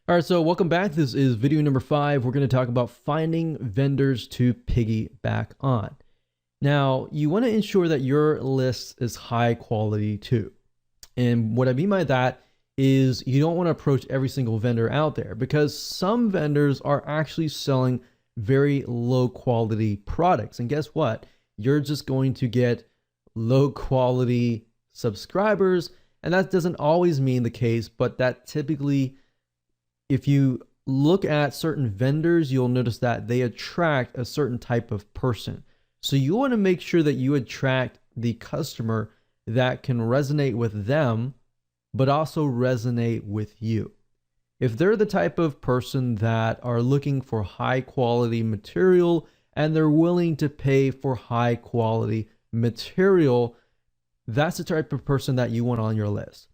All right, so welcome back. This is video number 5. We're going to talk about finding vendors to piggyback on. Now, you want to ensure that your list is high quality too. And what I mean by that is you don't want to approach every single vendor out there because some vendors are actually selling very low quality products. And guess what? You're just going to get low quality subscribers. And that doesn't always mean the case, but that typically, if you look at certain vendors, you'll notice that they attract a certain type of person. So you want to make sure that you attract the customer that can resonate with them, but also resonate with you. If they're the type of person that are looking for high quality material and they're willing to pay for high quality material, that's the type of person that you want on your list.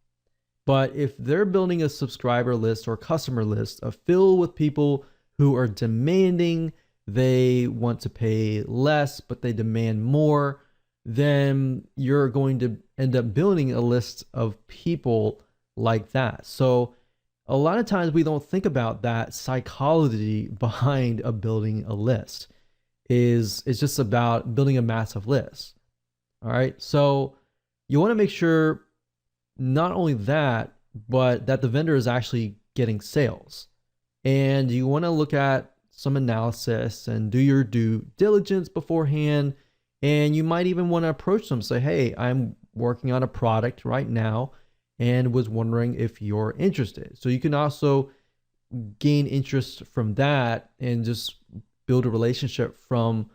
But if they're building a subscriber list or customer list filled with people who are demanding, they want to pay less, but they demand more, then you're going to end up building a list of people like that. So a lot of times we don't think about that psychology behind building a list. It's just about building a massive list. All right. So you want to make sure not only that, but that the vendor is actually getting sales. And you want to look at some analysis and do your due diligence beforehand. And you might even want to approach them, say, hey, I'm working on a product right now and was wondering if you're interested. So you can also gain interest from that and just build a relationship from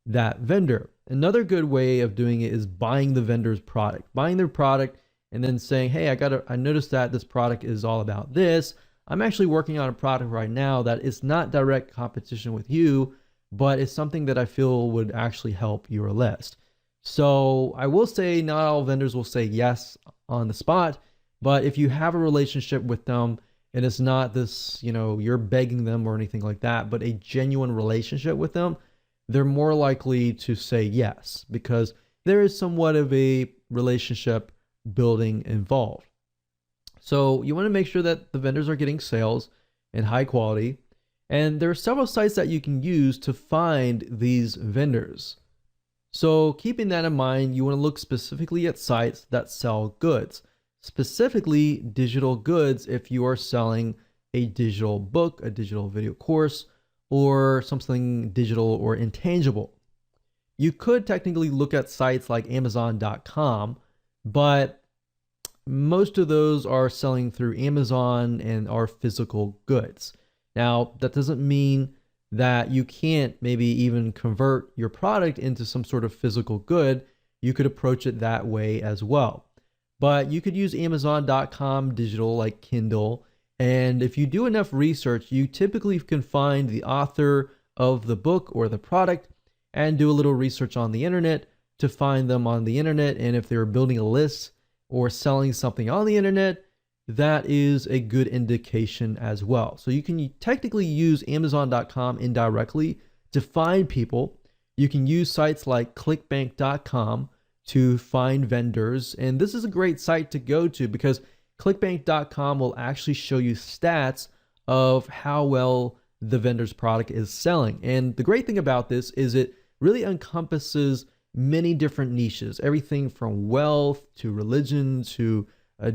that vendor. Another good way of doing it is buying the vendor's product, buying their product and then saying, hey, I noticed that this product is all about this. I'm actually working on a product right now that is not direct competition with you, but it's something that I feel would actually help your list. So I will say not all vendors will say yes on the spot, but if you have a relationship with them and it's not this, you're begging them or anything like that, but a genuine relationship with them, they're more likely to say yes because there is somewhat of a relationship building involved. So you want to make sure that the vendors are getting sales and high quality. And there are several sites that you can use to find these vendors. So keeping that in mind, you want to look specifically at sites that sell goods, specifically digital goods if you are selling a digital book, a digital video course, or something digital or intangible. You could technically look at sites like Amazon.com, but most of those are selling through Amazon and are physical goods. Now, that doesn't mean that you can't maybe even convert your product into some sort of physical good. You could approach it that way as well. But you could use Amazon.com digital like Kindle. And if you do enough research, you typically can find the author of the book or the product and do a little research on the internet to find them on the internet. And if they're building a list or selling something on the internet, that is a good indication as well. So you can technically use Amazon.com indirectly to find people. You can use sites like clickbank.com to find vendors. And this is a great site to go to because clickbank.com will actually show you stats of how well the vendor's product is selling. And the great thing about this is it really encompasses many different niches, everything from wealth to religion to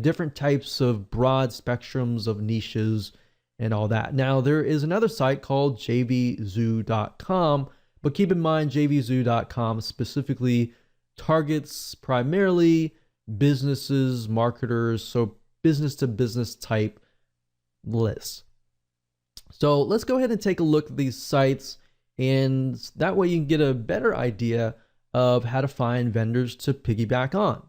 different types of broad spectrums of niches and all that. Now, there is another site called jvzoo.com, but keep in mind jvzoo.com specifically targets primarily businesses, marketers, so business to business type lists. So let's go ahead and take a look at these sites, and that way you can get a better idea of how to find vendors to piggyback on.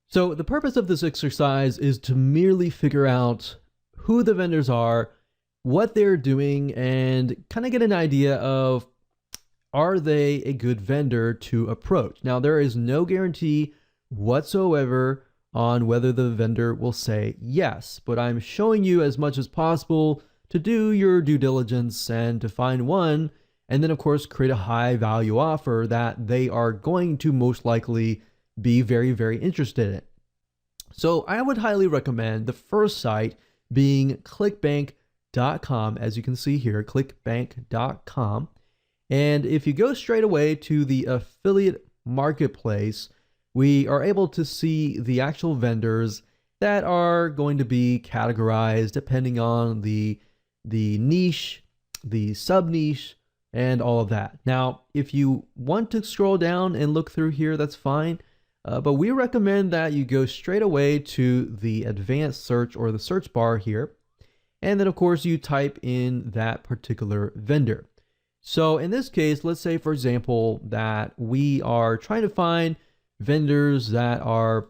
So the purpose of this exercise is to merely figure out who the vendors are, what they're doing, and kind of get an idea of, are they a good vendor to approach? Now, there is no guarantee whatsoever on whether the vendor will say yes, but I'm showing you as much as possible to do your due diligence and to find one, and then of course create a high value offer that they are going to most likely be very, very interested in. So I would highly recommend the first site being clickbank.com, as you can see here, clickbank.com. And if you go straight away to the affiliate marketplace, we are able to see the actual vendors that are going to be categorized depending on the niche, the sub niche, and all of that. Now, if you want to scroll down and look through here, that's fine. But we recommend that you go straight away to the advanced search or the search bar here. And then of course you type in that particular vendor. So in this case, let's say for example, that we are trying to find vendors that are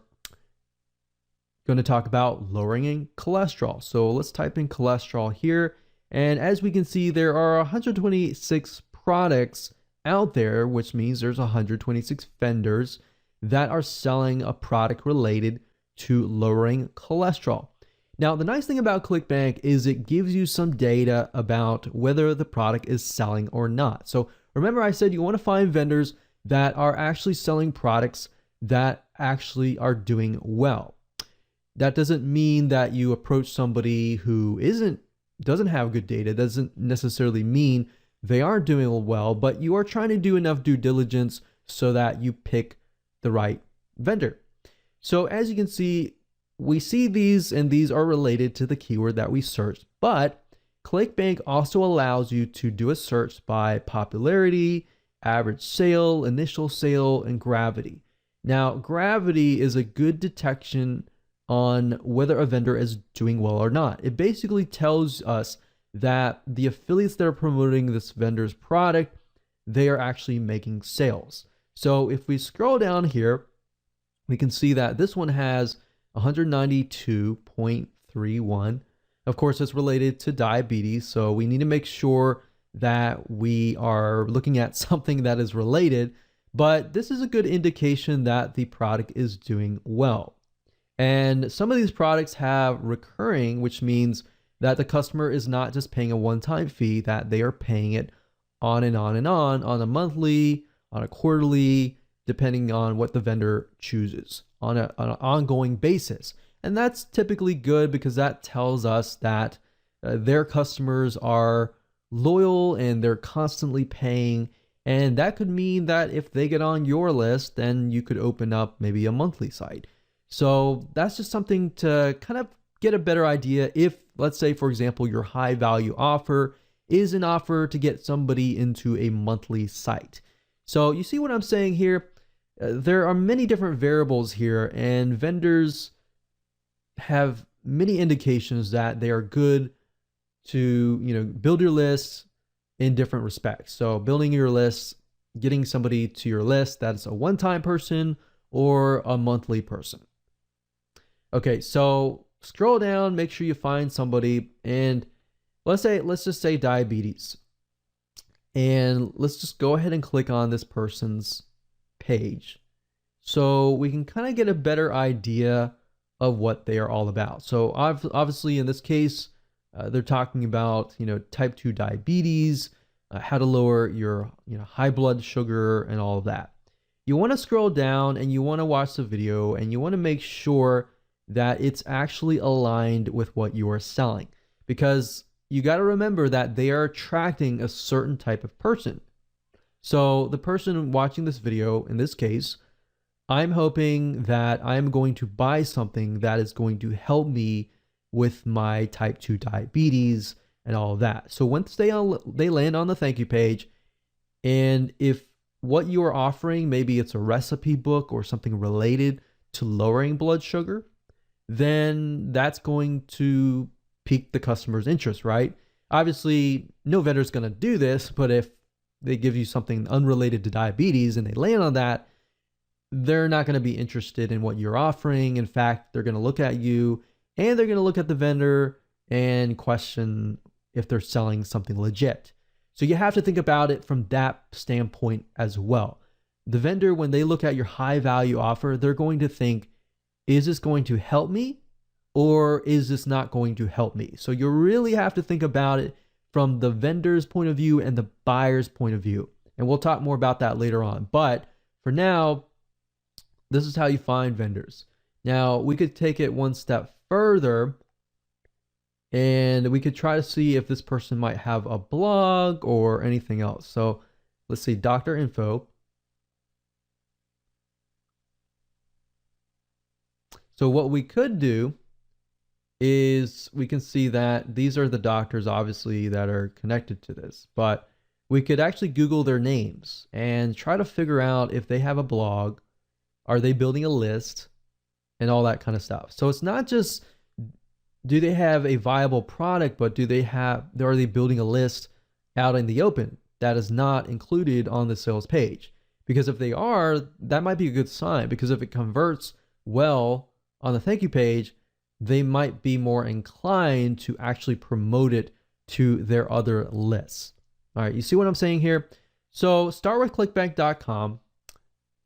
going to talk about lowering cholesterol. So let's type in cholesterol here. And as we can see, there are 126 products out there, which means there's 126 vendors that are selling a product related to lowering cholesterol. Now, the nice thing about ClickBank is it gives you some data about whether the product is selling or not. So remember I said you want to find vendors that are actually selling products that actually are doing well. That doesn't mean that you approach somebody who doesn't have good data. Doesn't necessarily mean they aren't doing well, but you are trying to do enough due diligence so that you pick the right vendor. So as you can see, we see these, and these are related to the keyword that we searched, but ClickBank also allows you to do a search by popularity, average sale, initial sale, and gravity. Now, gravity is a good detection on whether a vendor is doing well or not. It basically tells us that the affiliates that are promoting this vendor's product, they are actually making sales. So if we scroll down here, we can see that this one has 192.31. Of course, it's related to diabetes, so we need to make sure that we are looking at something that is related, but this is a good indication that the product is doing well. And some of these products have recurring, which means that the customer is not just paying a one-time fee, that they are paying it on and on and on a monthly, on a quarterly, depending on what the vendor chooses, on an ongoing basis. And that's typically good because that tells us that their customers are loyal and they're constantly paying. And that could mean that if they get on your list, then you could open up maybe a monthly site. So that's just something to kind of get a better idea if, let's say, for example, your high value offer is an offer to get somebody into a monthly site. So you see what I'm saying here? There are many different variables here, and vendors have many indications that they are good to, build your lists in different respects. So building your lists, getting somebody to your list that's a one-time person or a monthly person. Okay, so scroll down, make sure you find somebody, and let's just say diabetes. And let's just go ahead and click on this person's page so we can kind of get a better idea of what they are all about. So obviously in this case, they're talking about, type 2 diabetes, how to lower your, high blood sugar and all of that. You want to scroll down and you want to watch the video and you want to make sure that it's actually aligned with what you are selling, because you got to remember that they are attracting a certain type of person. So the person watching this video, in this case, I'm hoping that I'm going to buy something that is going to help me with my type 2 diabetes and all of that. So once they land on the thank you page, and if what you are offering, maybe it's a recipe book or something related to lowering blood sugar, then that's going to pique the customer's interest, right? Obviously, no vendor is going to do this, but if they give you something unrelated to diabetes and they land on that, they're not going to be interested in what you're offering. In fact, they're going to look at you and they're going to look at the vendor and question if they're selling something legit. So you have to think about it from that standpoint as well. The vendor, when they look at your high value offer, they're going to think, is this going to help me or is this not going to help me? So you really have to think about it from the vendor's point of view and the buyer's point of view. And we'll talk more about that later on. But for now, this is how you find vendors. Now, we could take it one step further And we could try to see if this person might have a blog or anything else. So let's see, doctor info. So what we could do is we can see that these are the doctors, obviously, that are connected to this, but we could actually Google their names and try to figure out if they have a blog, are they building a list, and all that kind of stuff. So it's not just do they have a viable product, but are they building a list out in the open that is not included on the sales page? Because if they are, that might be a good sign, because if it converts well on the thank you page, they might be more inclined to actually promote it to their other lists. All right, you see what I'm saying here? So start with clickbank.com.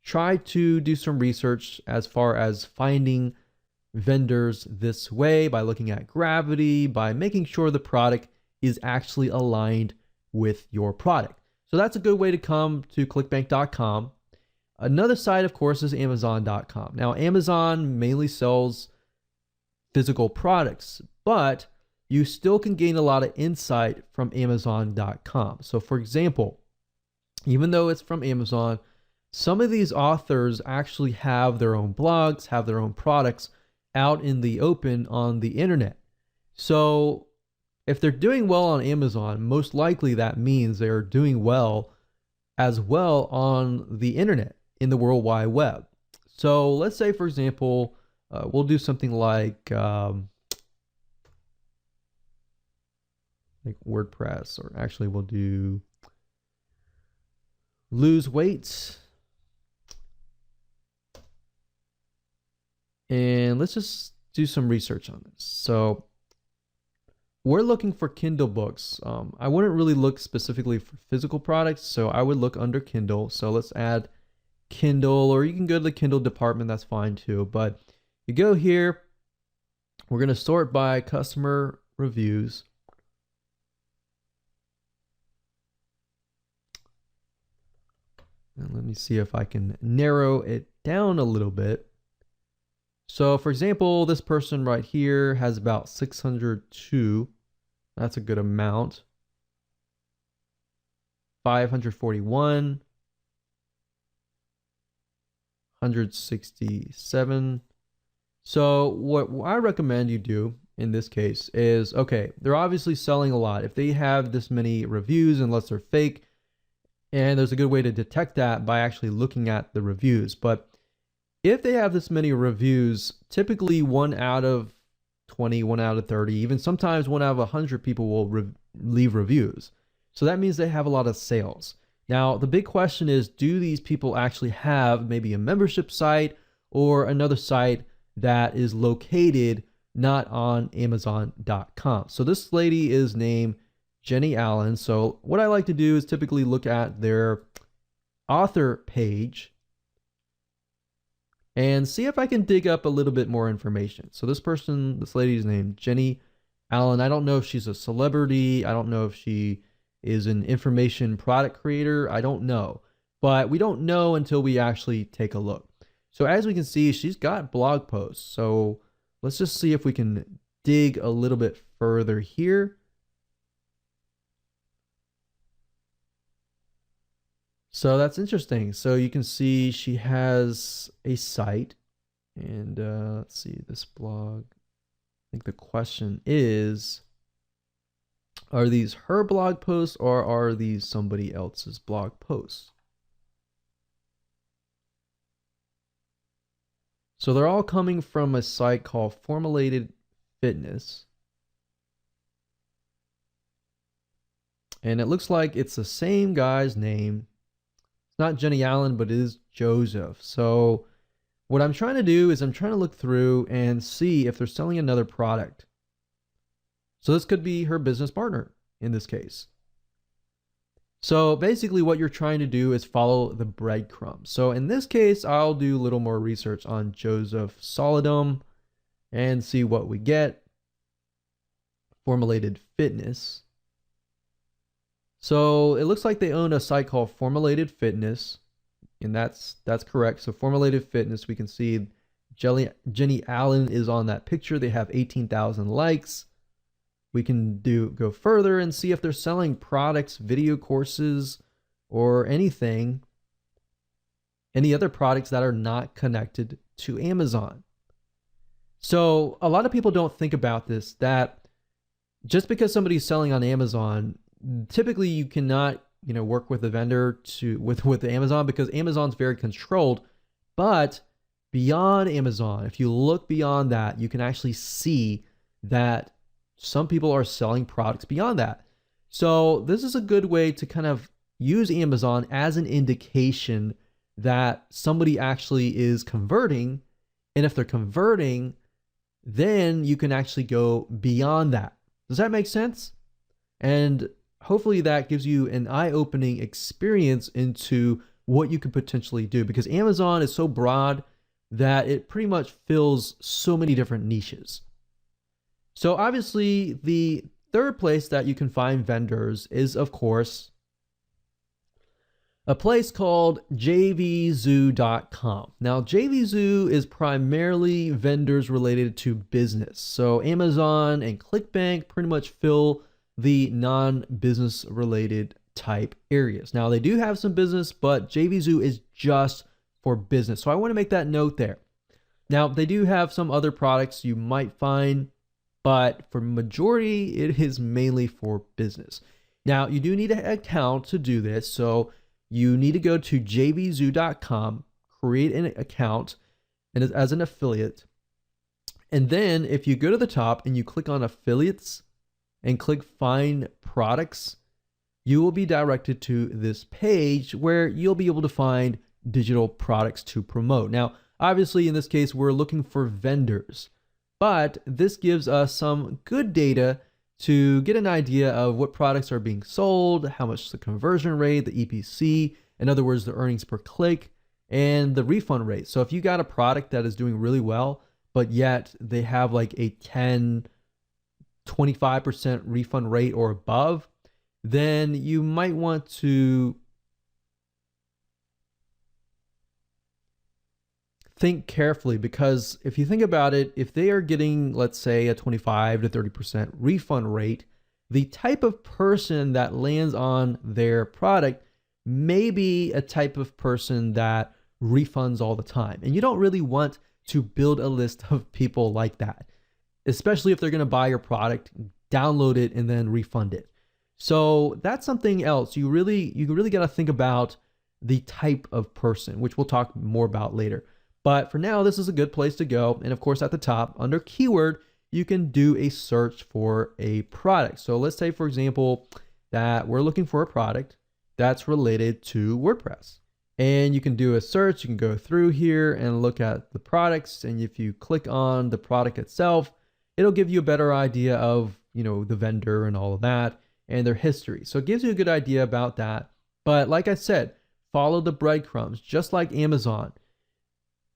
Try to do some research as far as finding vendors this way by looking at gravity, by making sure the product is actually aligned with your product. So that's a good way to come to clickbank.com. Another site, of course, is amazon.com. Now, Amazon mainly sells physical products, but you still can gain a lot of insight from amazon.com. So for example, even though it's from Amazon, some of these authors actually have their own blogs, have their own products out in the open on the internet. So if they're doing well on Amazon, most likely that means they're doing well as well on the internet, in the World Wide Web. So let's say, for example, we'll do something like WordPress, or actually we'll do lose weight. And let's just do some research on this. So we're looking for Kindle books. I wouldn't really look specifically for physical products, so I would look under Kindle. So let's add Kindle, or you can go to the Kindle department, that's fine too. But you go here, we're going to sort by customer reviews. And let me see if I can narrow it down a little bit. So for example, this person right here has about 602. That's a good amount. 541. 167. So what I recommend you do in this case is, okay, they're obviously selling a lot. If they have this many reviews, unless they're fake, and there's a good way to detect that by actually looking at the reviews. But if they have this many reviews, typically 1 out of 20, 1 out of 30, even sometimes 1 out of 100 people will leave reviews. So that means they have a lot of sales. Now, the big question is, do these people actually have maybe a membership site or another site that is located not on Amazon.com? So this lady is named Jenny Allen. So what I like to do is typically look at their author page and see if I can dig up a little bit more information. So this lady's named Jenny Allen. I don't know if she's a celebrity. I don't know if she is an information product creator. I don't know, but we don't know until we actually take a look. So as we can see, she's got blog posts. So let's just see if we can dig a little bit further here. So that's interesting. So you can see she has a site, and let's see this blog. I think the question is, are these her blog posts or are these somebody else's blog posts? So they're all coming from a site called Formulated Fitness. And it looks like it's the same guy's name. It's not Jenny Allen, but it is Joseph. So what I'm trying to do is I'm trying to look through and see if they're selling another product. So this could be her business partner in this case. So basically what you're trying to do is follow the breadcrumbs. So in this case, I'll do a little more research on Joseph Solidum and see what we get. Formulated Fitness. So it looks like they own a site called Formulated Fitness, and that's correct. So Formulated Fitness, we can see Jenny Allen is on that picture. They have 18,000 likes. We can go further and see if they're selling products, video courses, or anything, any other products that are not connected to Amazon. So a lot of people don't think about this, that just because somebody's selling on Amazon, typically you cannot, work with a vendor with Amazon, because Amazon's very controlled. But beyond Amazon, if you look beyond that, you can actually see that some people are selling products beyond that. So this is a good way to kind of use Amazon as an indication that somebody actually is converting. And if they're converting, then you can actually go beyond that. Does that make sense? And hopefully that gives you an eye-opening experience into what you could potentially do, because Amazon is so broad that it pretty much fills so many different niches. So obviously the third place that you can find vendors is, of course, a place called jvzoo.com. Now, jvzoo is primarily vendors related to business. So Amazon and ClickBank pretty much fill the non-business related type areas. Now, they do have some business, but jvzoo is just for business. So I want to make that note there. Now, they do have some other products you might find, but for majority, it is mainly for business. Now, you do need an account to do this. So you need to go to jvzoo.com, create an account and as an affiliate. And then if you go to the top and you click on affiliates and click find products, you will be directed to this page where you'll be able to find digital products to promote. Now, obviously in this case, we're looking for vendors, but this gives us some good data to get an idea of what products are being sold, how much the conversion rate, the EPC, in other words, the earnings per click, and the refund rate. So if you got a product that is doing really well, but yet they have like a 25% refund rate or above, then you might want to think carefully, because if you think about it, if they are getting, let's say, a 25 to 30% refund rate, the type of person that lands on their product may be a type of person that refunds all the time. And you don't really want to build a list of people like that, especially if they're going to buy your product, download it, and then refund it. So that's something else. You really got to think about the type of person, which we'll talk more about later. But for now, this is a good place to go. And of course, at the top under keyword, you can do a search for a product. So let's say, for example, that we're looking for a product that's related to WordPress. And you can do a search. You can go through here and look at the products. And if you click on the product itself, it'll give you a better idea of, the vendor and all of that and their history. So it gives you a good idea about that. But like I said, follow the breadcrumbs, just like Amazon.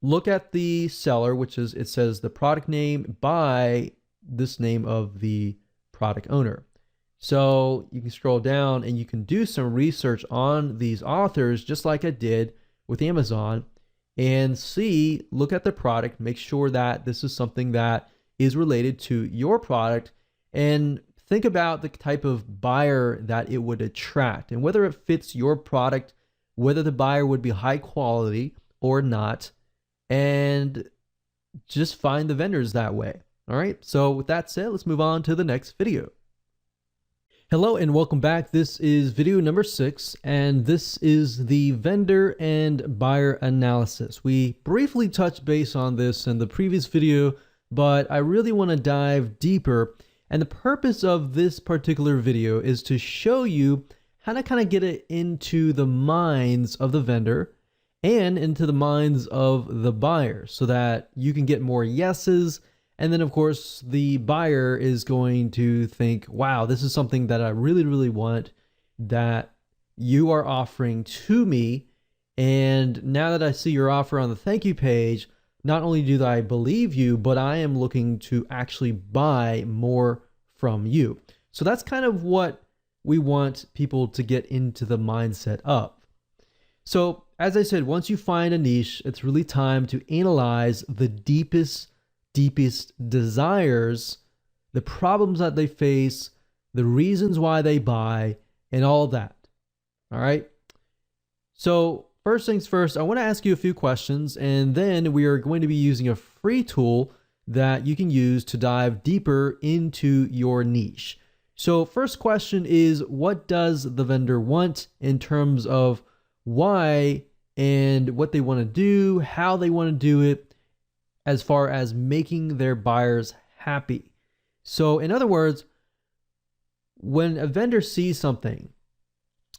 Look at the seller, which is, it says the product name by this name of the product owner. So you can scroll down and you can do some research on these authors, just like I did with Amazon, and look at the product, make sure that this is something that is related to your product, and think about the type of buyer that it would attract and whether it fits your product, whether the buyer would be high quality or not, and just find the vendors that way. All right. So with that said, let's move on to the next video. Hello and welcome back. This is video number 6, and this is the vendor and buyer analysis. We briefly touched base on this in the previous video, but I really want to dive deeper. And the purpose of this particular video is to show you how to kind of get it into the minds of the vendor and into the minds of the buyer so that you can get more yeses. And then of course the buyer is going to think, wow, this is something that I really, really want that you are offering to me. And now that I see your offer on the thank you page, not only do I believe you, but I am looking to actually buy more from you. So that's kind of what we want people to get into the mindset of. So as I said, once you find a niche, it's really time to analyze the deepest desires the problems that they face, the reasons why they buy, and all of that. All right. So first things first, I want to ask you a few questions, and then we are going to be using a free tool that you can use to dive deeper into your niche. So first question is, what does the vendor want in terms of why and what they want to do, how they want to do it, as far as making their buyers happy? So in other words, when a vendor sees something,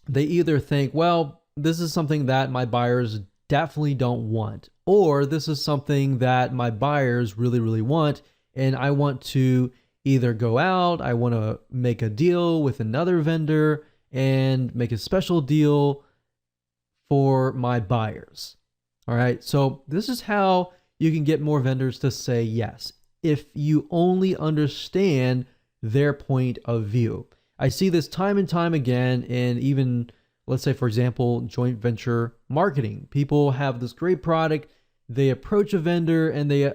they either think, well, this is something that my buyers definitely don't want, or this is something that my buyers really, really want, and I want to either go out, I want to make a deal with another vendor and make a special deal for my buyers. All right, so this is how you can get more vendors to say yes, if you only understand their point of view. I see this time and time again, and even, let's say, for example, joint venture marketing. People have this great product, they approach a vendor and they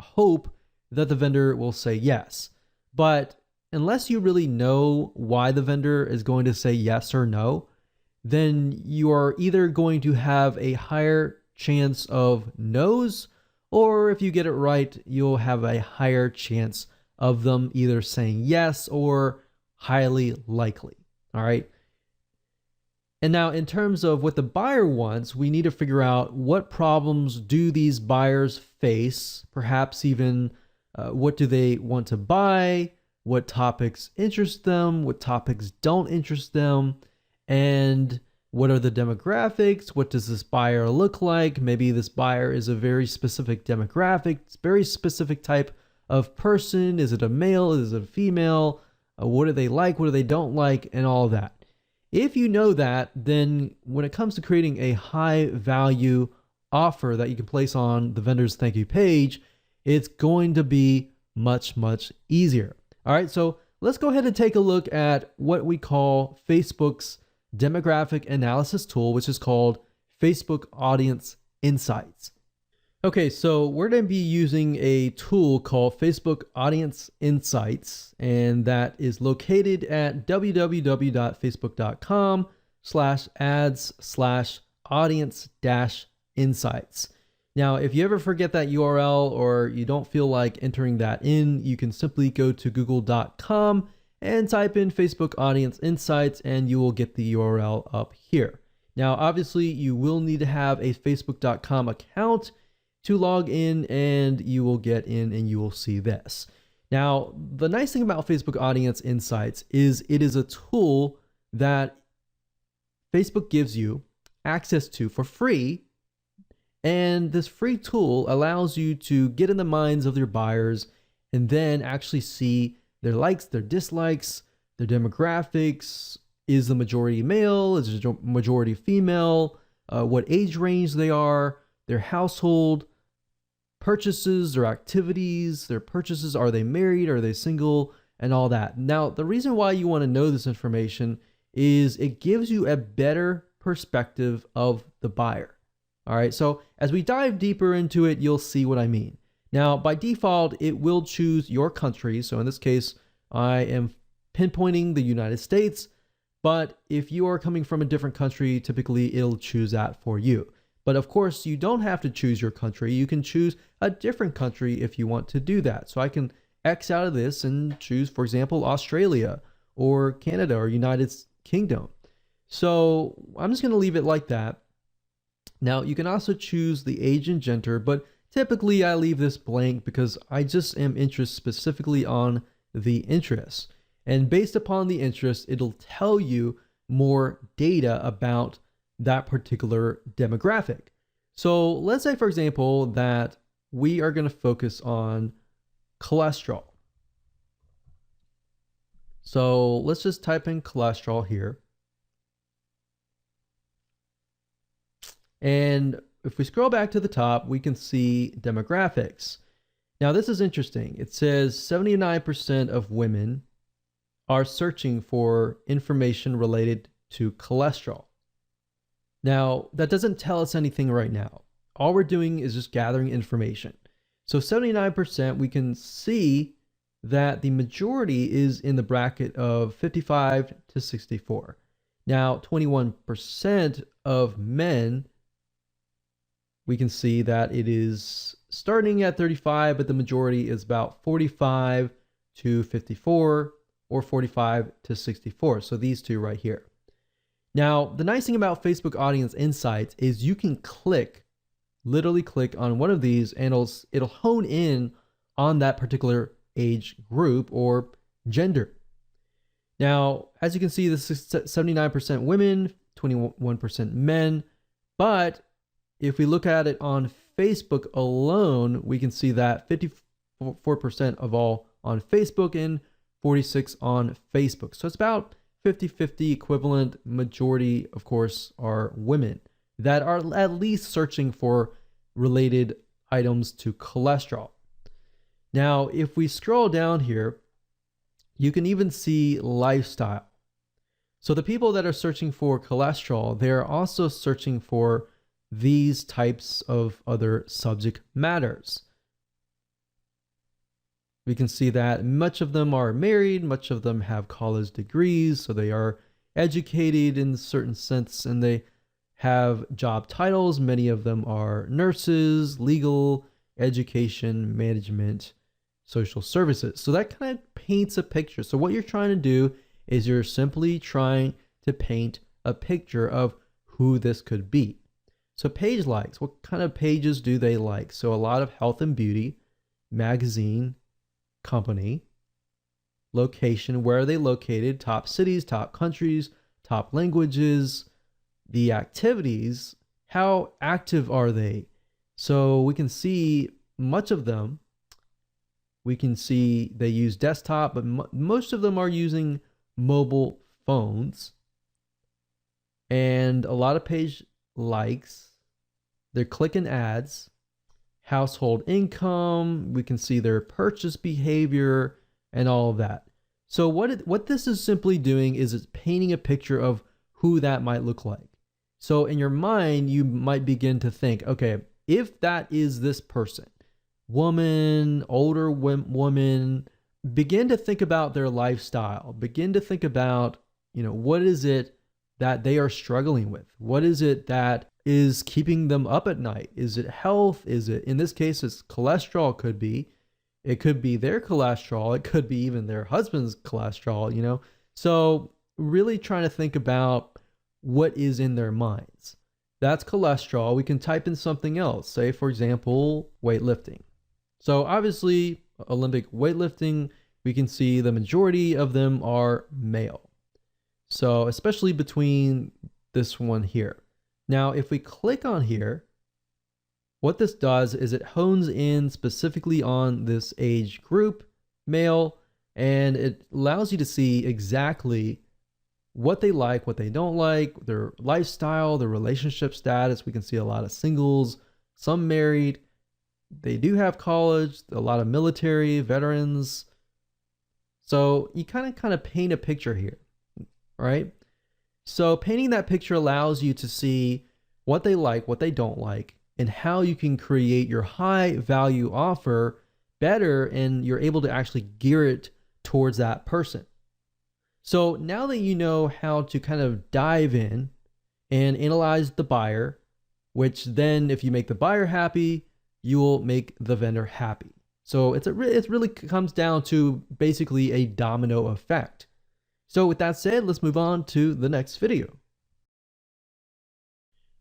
hope that the vendor will say yes. But unless you really know why the vendor is going to say yes or no, then you are either going to have a higher chance of no's, or if you get it right, you'll have a higher chance of them either saying yes or highly likely. All right. And now in terms of what the buyer wants, we need to figure out what problems do these buyers face, perhaps even what do they want to buy, what topics interest them, what topics don't interest them, and what are the demographics, what does this buyer look like? Maybe this buyer is a very specific demographic, very specific type of person. Is it a male? Is it a female? What do they like? What do they don't like? And all of that. If you know that, then when it comes to creating a high value offer that you can place on the vendor's thank you page, it's going to be much, much easier. All right, so let's go ahead and take a look at what we call Facebook's demographic analysis tool, which is called Facebook Audience Insights. Okay, so we're going to be using a tool called Facebook Audience Insights, and that is located at www.facebook.com/ads/audience-insights. Now, if you ever forget that URL or you don't feel like entering that in, you can simply go to google.com and type in Facebook Audience Insights, and you will get the URL up here. Now, obviously, you will need to have a facebook.com account to log in, and you will get in and you will see this. Now, the nice thing about Facebook Audience Insights is it is a tool that Facebook gives you access to for free. And this free tool allows you to get in the minds of your buyers and then actually see their likes, their dislikes, their demographics. Is the majority male? Is the majority female? What age range they are, their household, purchases, their activities, their purchases, are they married, are they single, and all that. Now, the reason why you want to know this information is it gives you a better perspective of the buyer. All right, so as we dive deeper into it, you'll see what I mean. Now, by default, it will choose your country. So in this case, I am pinpointing the United States, but if you are coming from a different country, typically it'll choose that for you. But of course, you don't have to choose your country. You can choose a different country if you want to do that. So I can X out of this and choose, for example, Australia or Canada or United Kingdom. So I'm just going to leave it like that. Now, you can also choose the age and gender, but typically I leave this blank because I just am interested specifically on the interests. And based upon the interest, it'll tell you more data about that particular demographic. So let's say, for example, that we are going to focus on cholesterol. So let's just type in cholesterol here. And if we scroll back to the top, we can see demographics. Now, this is interesting. It says 79% of women are searching for information related to cholesterol. Now, that doesn't tell us anything right now. All we're doing is just gathering information. So 79%, we can see that the majority is in the bracket of 55 to 64. Now, 21% of men, we can see that it is starting at 35, but the majority is about 45 to 54 or 45 to 64. So these two right here. Now, the nice thing about Facebook Audience Insights is you can literally click on one of these and it'll hone in on that particular age group or gender. Now, as you can see, this is 79% women, 21% men. But if we look at it on Facebook alone, we can see that 54% of all on Facebook and 46 on Facebook. So it's about 50-50 equivalent. Majority, of course, are women that are at least searching for related items to cholesterol. Now, if we scroll down here, you can even see lifestyle. So the people that are searching for cholesterol, they're also searching for these types of other subject matters. We can see that much of them are married, much of them have college degrees, so they are educated in a certain sense, and they have job titles. Many of them are nurses, legal, education, management, social services. So that kind of paints a picture. So what you're trying to do is you're simply trying to paint a picture of who this could be. So page likes, what kind of pages do they like? So a lot of health and beauty, magazine, company, location, where are they located, top cities, top countries, top languages, the activities, how active are they? So we can see much of them. We can see they use desktop, but most of them are using mobile phones. And a lot of page likes. They're clicking ads. Household income. We can see their purchase behavior and all of that. So what this is simply doing is it's painting a picture of who that might look like. So in your mind, you might begin to think, okay, if that is this person, woman, older woman, begin to think about their lifestyle. Begin to think about, what is it that they are struggling with? What is it that is keeping them up at night? Is it health? Is it, in this case, it's cholesterol could be. It could be their cholesterol. It could be even their husband's cholesterol, So really trying to think about what is in their minds. That's cholesterol. We can type in something else. Say, for example, weightlifting. So obviously, Olympic weightlifting, we can see the majority of them are male. So especially between this one here. Now, if we click on here, what this does is it hones in specifically on this age group, male, and it allows you to see exactly what they like, what they don't like, their lifestyle, their relationship status. We can see a lot of singles, some married. They do have college, a lot of military, veterans. So you kind of paint a picture here, right? So painting that picture allows you to see what they like, what they don't like, and how you can create your high value offer better, and you're able to actually gear it towards that person. So now that you know how to kind of dive in and analyze the buyer, which then if you make the buyer happy, you will make the vendor happy. So it really comes down to basically a domino effect. So with that said, let's move on to the next video.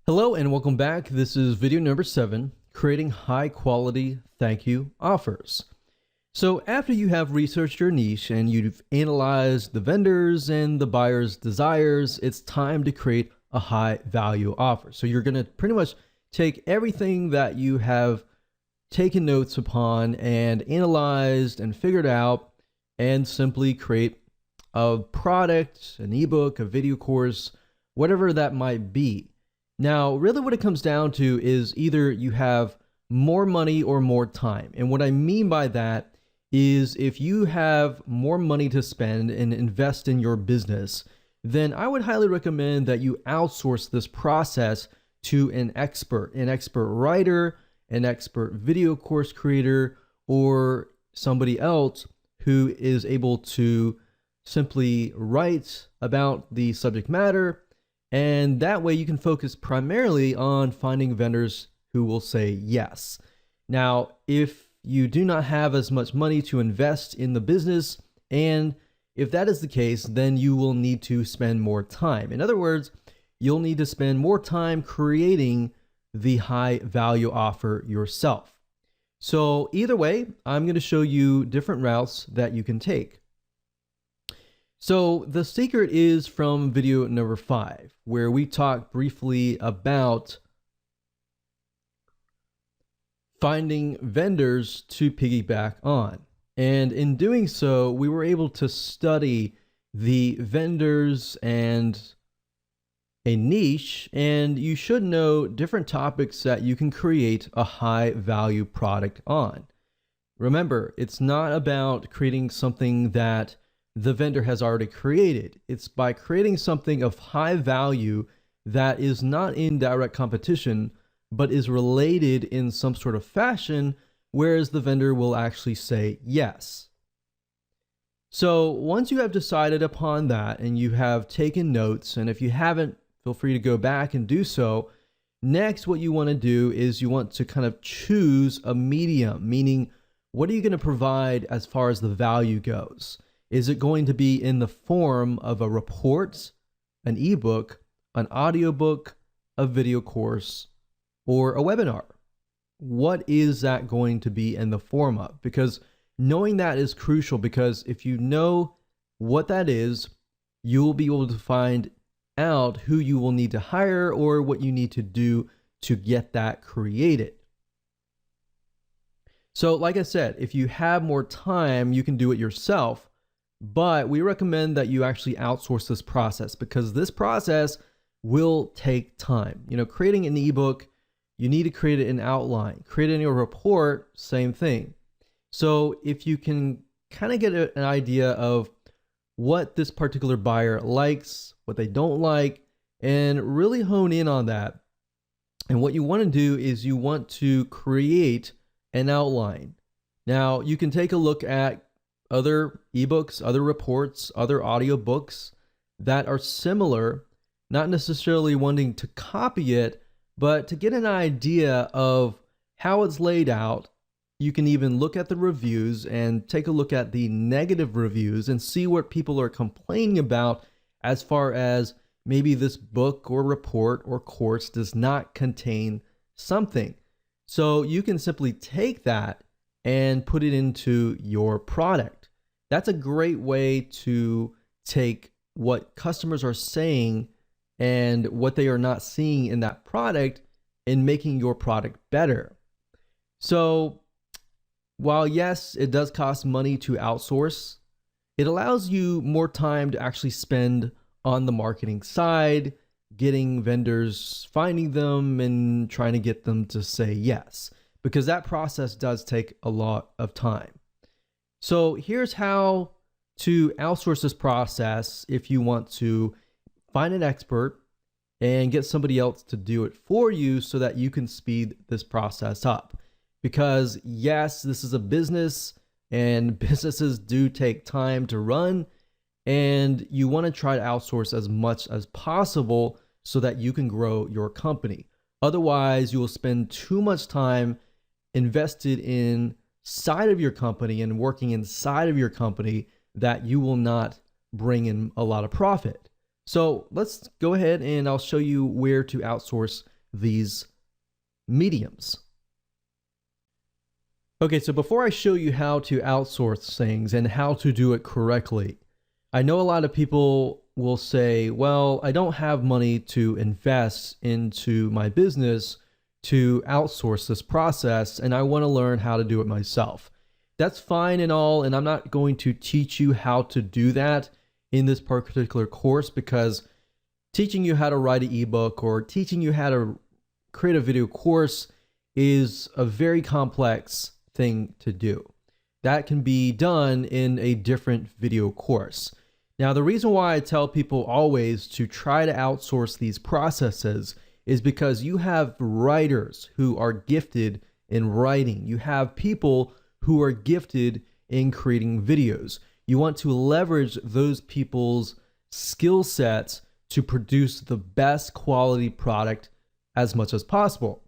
Hello and welcome back. This is video number 7, creating high quality thank you offers. So after you have researched your niche and you've analyzed the vendors and the buyer's desires, it's time to create a high value offer. So you're going to pretty much take everything that you have taken notes upon and analyzed and figured out and simply create a product, an ebook, a video course, whatever that might be. Now, really what it comes down to is either you have more money or more time. And what I mean by that is if you have more money to spend and invest in your business, then I would highly recommend that you outsource this process to an expert writer, an expert video course creator, or somebody else who is able to simply write about the subject matter, and that way you can focus primarily on finding vendors who will say yes. Now, if you do not have as much money to invest in the business, and if that is the case, then you will need to spend more time. In other words, you'll need to spend more time creating the high value offer yourself. So either way, I'm going to show you different routes that you can take. So the secret is from video number 5, where we talk briefly about finding vendors to piggyback on. And in doing so, we were able to study the vendors and a niche, and you should know different topics that you can create a high value product on. Remember, it's not about creating something that the vendor has already created. It's by creating something of high value that is not in direct competition, but is related in some sort of fashion, whereas the vendor will actually say yes. So once you have decided upon that and you have taken notes, and if you haven't, feel free to go back and do so. Next, what you want to do is you want to kind of choose a medium, meaning what are you going to provide as far as the value goes? Is it going to be in the form of a report, an ebook, an audiobook, a video course, or a webinar? What is that going to be in the form of? Because knowing that is crucial, because if you know what that is, you'll be able to find out who you will need to hire or what you need to do to get that created. So like I said, if you have more time, you can do it yourself, but we recommend that you actually outsource this process, because this process will take time. You know, creating an ebook, you need to create it in outline. Creating a report, same thing. So if you can kind of get an idea of what this particular buyer likes, what they don't like, and really hone in on that. And what you want to do is you want to create an outline. Now, you can take a look at other ebooks, other reports, other audiobooks that are similar, not necessarily wanting to copy it, but to get an idea of how it's laid out. You can even look at the reviews and take a look at the negative reviews and see what people are complaining about as far as maybe this book or report or course does not contain something. So you can simply take that and put it into your product. That's a great way to take what customers are saying and what they are not seeing in that product and making your product better. So while yes, it does cost money to outsource, it allows you more time to actually spend on the marketing side, getting vendors, finding them, and trying to get them to say yes, because that process does take a lot of time. So here's how to outsource this process if you want to find an expert and get somebody else to do it for you so that you can speed this process up. Because yes, this is a business and businesses do take time to run, and you want to try to outsource as much as possible so that you can grow your company. Otherwise, you will spend too much time invested inside of your company and working inside of your company that you will not bring in a lot of profit. So let's go ahead and I'll show you where to outsource these mediums. Okay, so before I show you how to outsource things and how to do it correctly, I know a lot of people will say, well, I don't have money to invest into my business to outsource this process, and I want to learn how to do it myself. That's fine and all, and I'm not going to teach you how to do that in this particular course, because teaching you how to write an ebook or teaching you how to create a video course is a very complex thing to do. That can be done in a different video course. Now, the reason why I tell people always to try to outsource these processes is because you have writers who are gifted in writing. You have people who are gifted in creating videos. You want to leverage those people's skill sets to produce the best quality product as much as possible.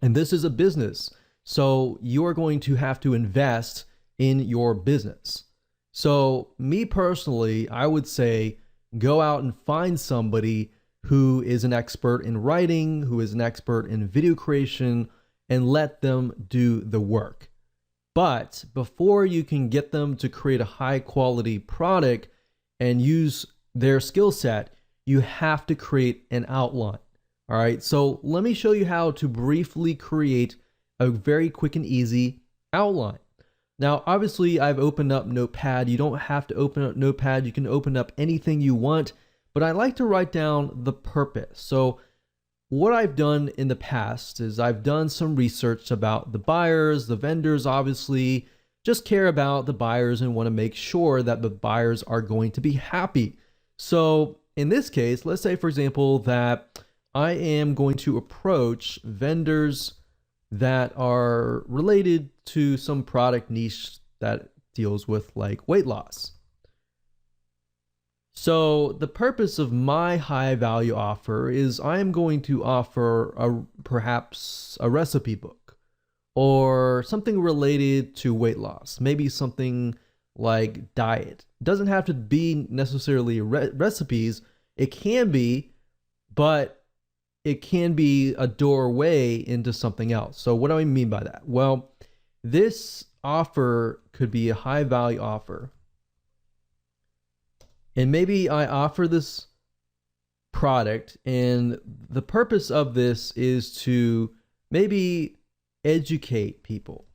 And this is a business, so you are going to have to invest in your business. So me personally, I would say go out and find somebody who is an expert in writing, who is an expert in video creation, and let them do the work. But before you can get them to create a high quality product and use their skill set, you have to create an outline. All right, so let me show you how to briefly create a very quick and easy outline. Now, obviously, I've opened up Notepad. You don't have to open up Notepad. You can open up anything you want, but I like to write down the purpose. So what I've done in the past is I've done some research about the buyers, the vendors, obviously, just care about the buyers and want to make sure that the buyers are going to be happy. So in this case, let's say, for example, that I am going to approach vendors that are related to some product niche that deals with like weight loss. So the purpose of my high value offer is I am going to offer perhaps a recipe book or something related to weight loss, maybe something like diet. It doesn't have to be necessarily recipes. It can be, but it can be a doorway into something else. So what do I mean by that? Well, this offer could be a high value offer. And maybe I offer this product, and the purpose of this is to maybe educate people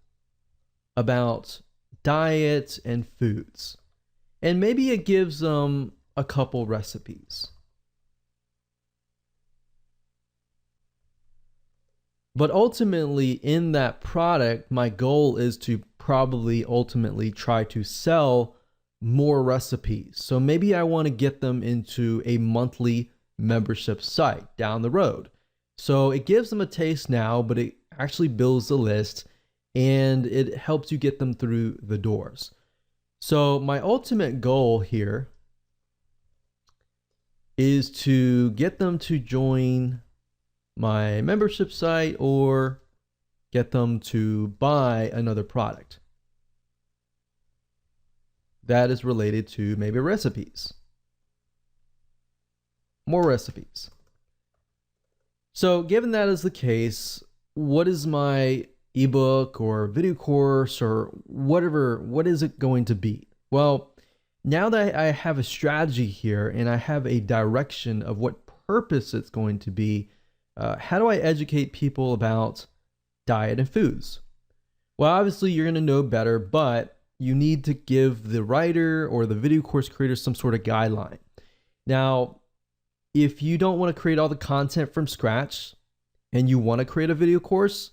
about diet and foods. And maybe it gives them a couple recipes. But ultimately, in that product, my goal is to probably ultimately try to sell more recipes. So maybe I want to get them into a monthly membership site down the road. So it gives them a taste now, but it actually builds the list and it helps you get them through the doors. So my ultimate goal here is to get them to join my membership site or get them to buy another product that is related to maybe recipes. More recipes. So given that is the case, what is my ebook or video course or whatever, what is it going to be? Well, now that I have a strategy here and I have a direction of what purpose it's going to be, how do I educate people about diet and foods? Well, obviously you're going to know better, but you need to give the writer or the video course creator some sort of guideline. Now, if you don't want to create all the content from scratch and you want to create a video course,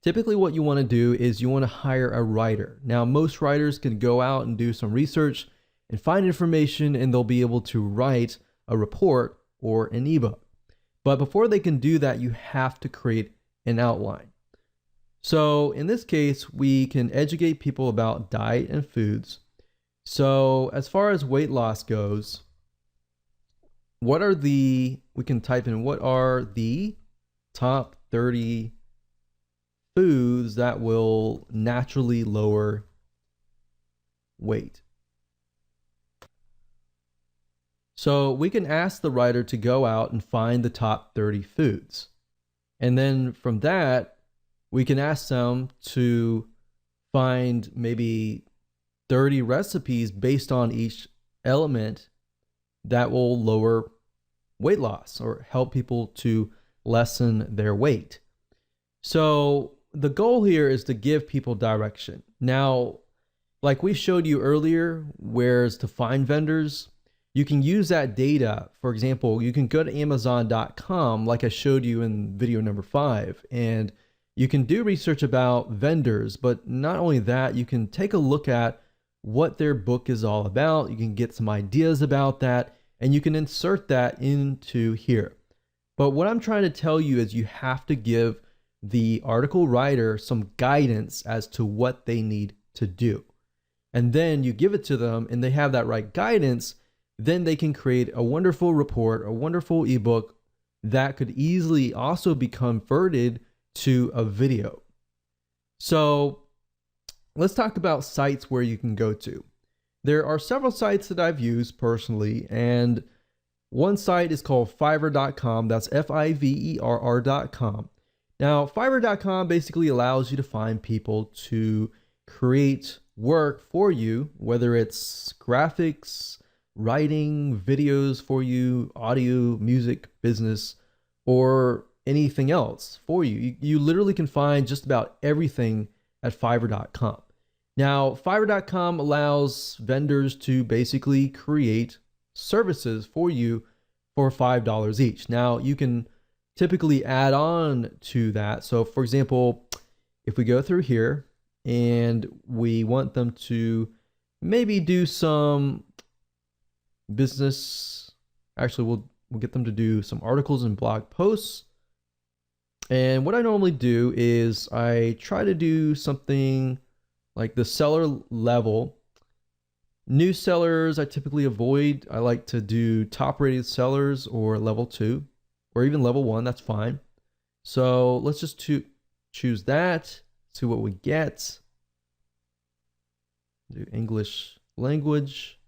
typically what you want to do is you want to hire a writer. Now, most writers can go out and do some research and find information, and they'll be able to write a report or an ebook. But before they can do that, you have to create an outline. So in this case, we can educate people about diet and foods. So as far as weight loss goes, we can type in what are the top 30 foods that will naturally lower weight. So we can ask the writer to go out and find the top 30 foods. And then from that, we can ask them to find maybe 30 recipes based on each element that will lower weight loss or help people to lessen their weight. So the goal here is to give people direction. Now, like we showed you earlier, where's to find vendors, you can use that data. For example, you can go to Amazon.com like I showed you in video number 5, and you can do research about vendors, but not only that, you can take a look at what their book is all about. You can get some ideas about that, and you can insert that into here. But what I'm trying to tell you is you have to give the article writer some guidance as to what they need to do. and then you give it to them and they have that right guidance, then they can create a wonderful report, a wonderful ebook that could easily also be converted to a video. So let's talk about sites where you can go to. There are several sites that I've used personally, and one site is called Fiverr.com. That's Fiverr.com. Now, Fiverr.com basically allows you to find people to create work for you, whether it's graphics, writing, videos for you, audio, music, business, or anything else for you. You literally can find just about everything at Fiverr.com. Now, Fiverr.com allows vendors to basically create services for you for $5 each. Now, you can typically add on to that. So, for example, if we go through here and we want them to maybe do some business, actually, we'll get them to do some articles and blog posts. And what I normally do is I try to do something like the seller level. New sellers I typically avoid. I like to do top rated sellers or level 2 or even level 1. That's fine. So let's just choose that, see what we get. Do English language.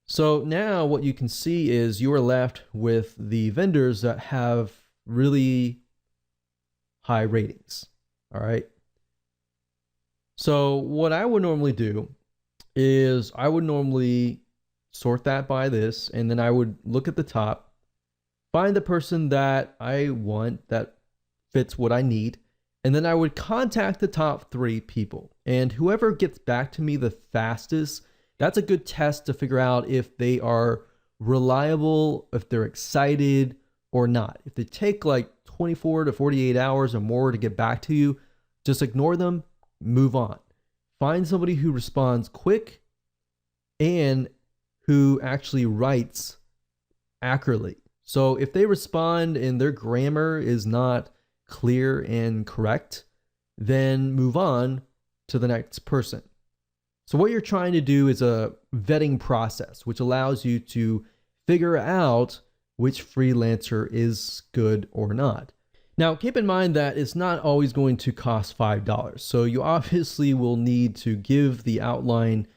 So now what you can see is you are left with the vendors that have really high ratings. All right. So what I would normally do is I would normally sort that by this, and then I would look at the top, find the person that I want that fits what I need, and then I would contact the top 3 people. And whoever gets back to me the fastest, that's a good test to figure out if they are reliable, if they're excited or not. If they take like 24 to 48 hours or more to get back to you, just ignore them, move on. Find somebody who responds quick and who actually writes accurately. So if they respond and their grammar is not clear and correct, then move on to the next person. So what you're trying to do is a vetting process, which allows you to figure out which freelancer is good or not. Now, keep in mind that it's not always going to cost $5. So you obviously will need to give the outline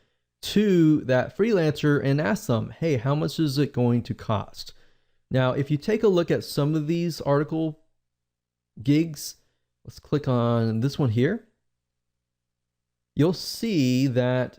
to that freelancer and ask them, hey, how much is it going to cost? Now, if you take a look at some of these article gigs, let's click on this one here. You'll see that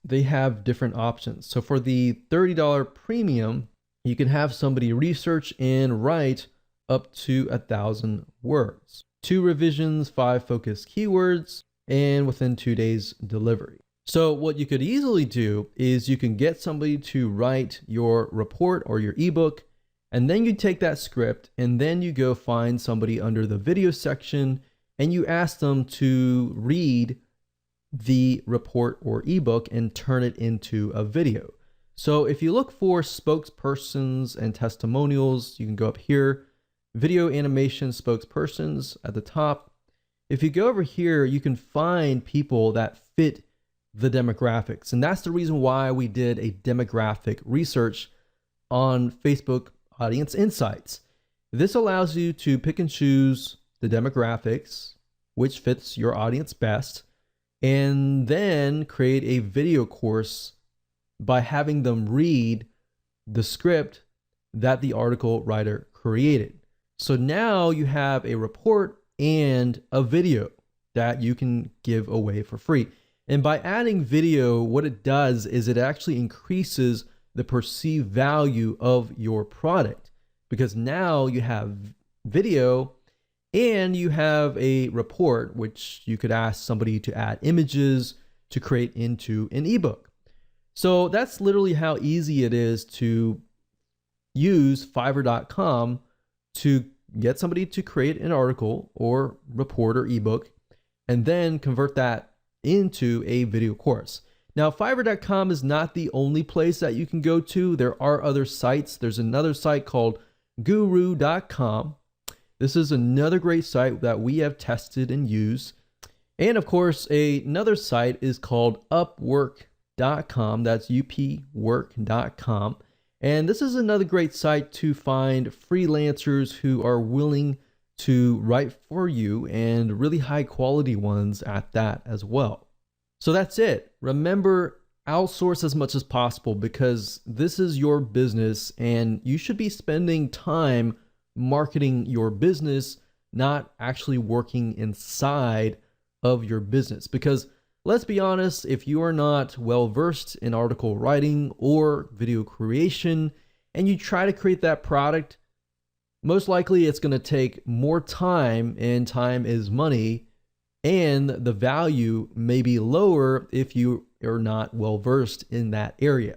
they have different options. So for the $30 premium, you can have somebody research and write up to 1,000 words, 2 revisions, 5 focused keywords, and within 2 days delivery. So what you could easily do is you can get somebody to write your report or your ebook, and then you take that script and then you go find somebody under the video section and you ask them to read the report or ebook and turn it into a video. So if you look for spokespersons and testimonials, you can go up here, video animation spokespersons at the top. If you go over here, you can find people that fit the demographics. And that's the reason why we did a demographic research on Facebook Audience Insights. This allows you to pick and choose the demographics, which fits your audience best, and then create a video course by having them read the script that the article writer created. So now you have a report and a video that you can give away for free. And by adding video, what it does is it actually increases the perceived value of your product, because now you have video and you have a report, which you could ask somebody to add images to create into an ebook. So that's literally how easy it is to use Fiverr.com to get somebody to create an article or report or ebook and then convert that into a video course. Now, Fiverr.com is not the only place that you can go to. There are other sites. There's another site called Guru.com. This is another great site that we have tested and used. And of course, another site is called upwork.com. That's upwork.com. And this is another great site to find freelancers who are willing to write for you, and really high quality ones at that as well. So that's it. Remember, outsource as much as possible, because this is your business and you should be spending time marketing your business, not actually working inside of your business. Because let's be honest, if you are not well versed in article writing or video creation and you try to create that product, most likely it's going to take more time, and time is money, and the value may be lower if you are not well versed in that area.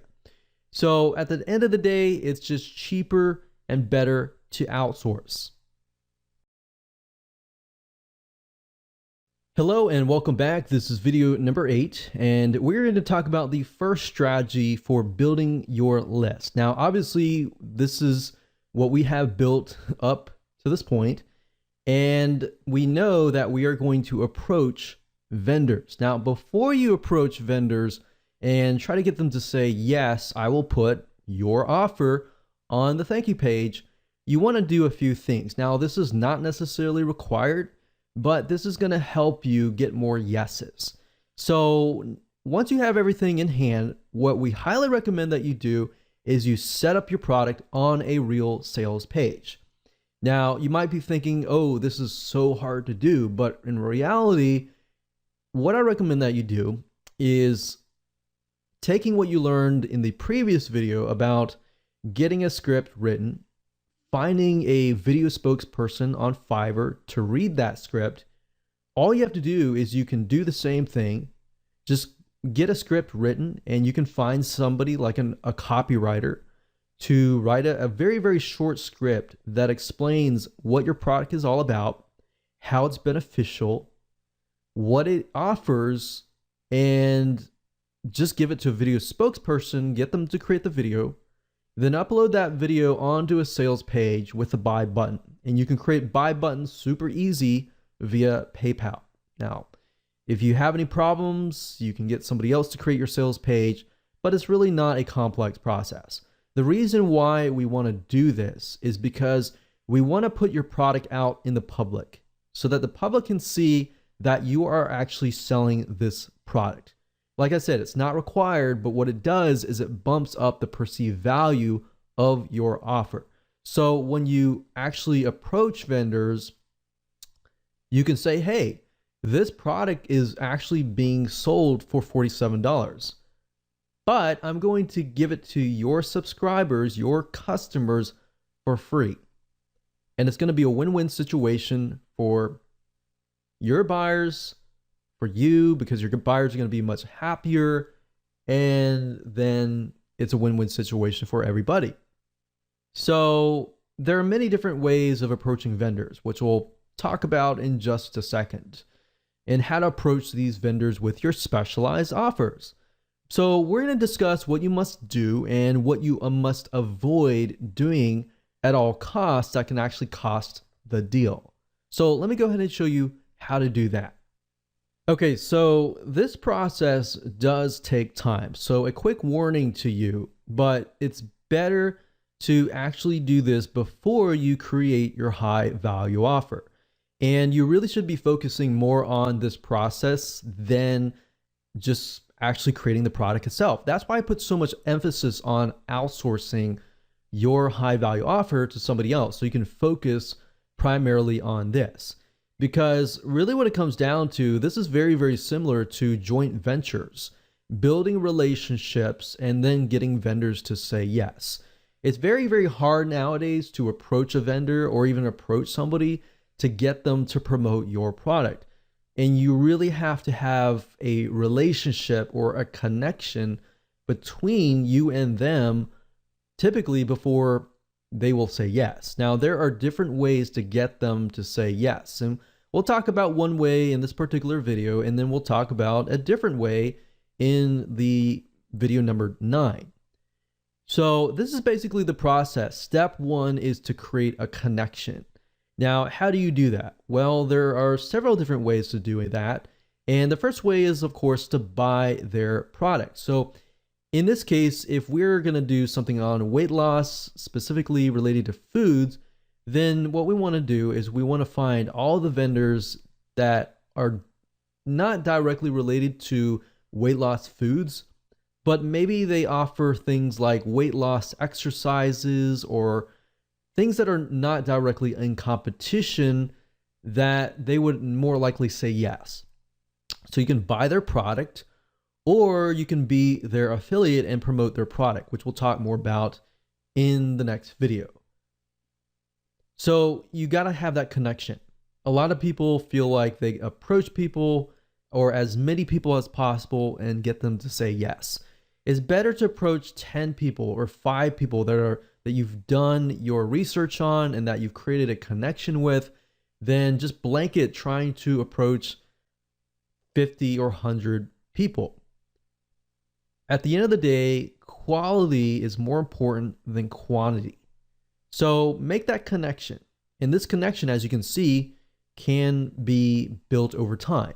So at the end of the day, it's just cheaper and better to outsource. Hello and welcome back. This is video number 8, and we're going to talk about the first strategy for building your list. Now, obviously, this is what we have built up to this point, and we know that we are going to approach vendors. Now, before you approach vendors and try to get them to say, yes, I will put your offer on the thank you page, you want to do a few things. Now, this is not necessarily required, but this is going to help you get more yeses. So once you have everything in hand, what we highly recommend that you do is you set up your product on a real sales page. Now, you might be thinking, oh, this is so hard to do, but in reality, what I recommend that you do is taking what you learned in the previous video about getting a script written, finding a video spokesperson on Fiverr to read that script. All you have to do is you can do the same thing. Just get a script written, and you can find somebody like a copywriter to write a very, very short script that explains what your product is all about, how it's beneficial, what it offers, and just give it to a video spokesperson, get them to create the video, then upload that video onto a sales page with a buy button. And you can create buy buttons super easy via PayPal. Now, if you have any problems, you can get somebody else to create your sales page, but it's really not a complex process. The reason why we want to do this is because we want to put your product out in the public so that the public can see that you are actually selling this product. Like I said, it's not required, but what it does is it bumps up the perceived value of your offer. So when you actually approach vendors, you can say, hey, this product is actually being sold for $47, but I'm going to give it to your subscribers, your customers, for free. And it's going to be a win-win situation for your buyers, for you, because your buyers are going to be much happier, and then it's a win-win situation for everybody. So there are many different ways of approaching vendors, which we'll talk about in just a second, and how to approach these vendors with your specialized offers. So we're going to discuss what you must do and what you must avoid doing at all costs that can actually cost the deal. So let me go ahead and show you how to do that. Okay, so this process does take time. So a quick warning to you, but it's better to actually do this before you create your high value offer. And you really should be focusing more on this process than just actually creating the product itself. That's why I put so much emphasis on outsourcing your high value offer to somebody else, so you can focus primarily on this. Because really what it comes down to, this is very, very similar to joint ventures, building relationships and then getting vendors to say yes. It's very, very hard nowadays to approach a vendor or even approach somebody to get them to promote your product. And you really have to have a relationship or a connection between you and them, typically, before they will say yes. Now, there are different ways to get them to say yes. And we'll talk about one way in this particular video, and then we'll talk about a different way in the video number 9. So this is basically the process. Step 1 is to create a connection. Now, how do you do that? Well, there are several different ways to do that. And the first way is, of course, to buy their product. So in this case, if we're going to do something on weight loss, specifically related to foods, then what we want to do is we want to find all the vendors that are not directly related to weight loss foods, but maybe they offer things like weight loss exercises or things that are not directly in competition that they would more likely say yes. So you can buy their product, or you can be their affiliate and promote their product, which we'll talk more about in the next video. So you got to have that connection. A lot of people feel like they approach people or as many people as possible and get them to say yes. It's better to approach 10 people or 5 people that you've done your research on and that you've created a connection with than just blanket trying to approach 50 or 100 people. At the end of the day, quality is more important than quantity. So make that connection. And this connection, as you can see, can be built over time.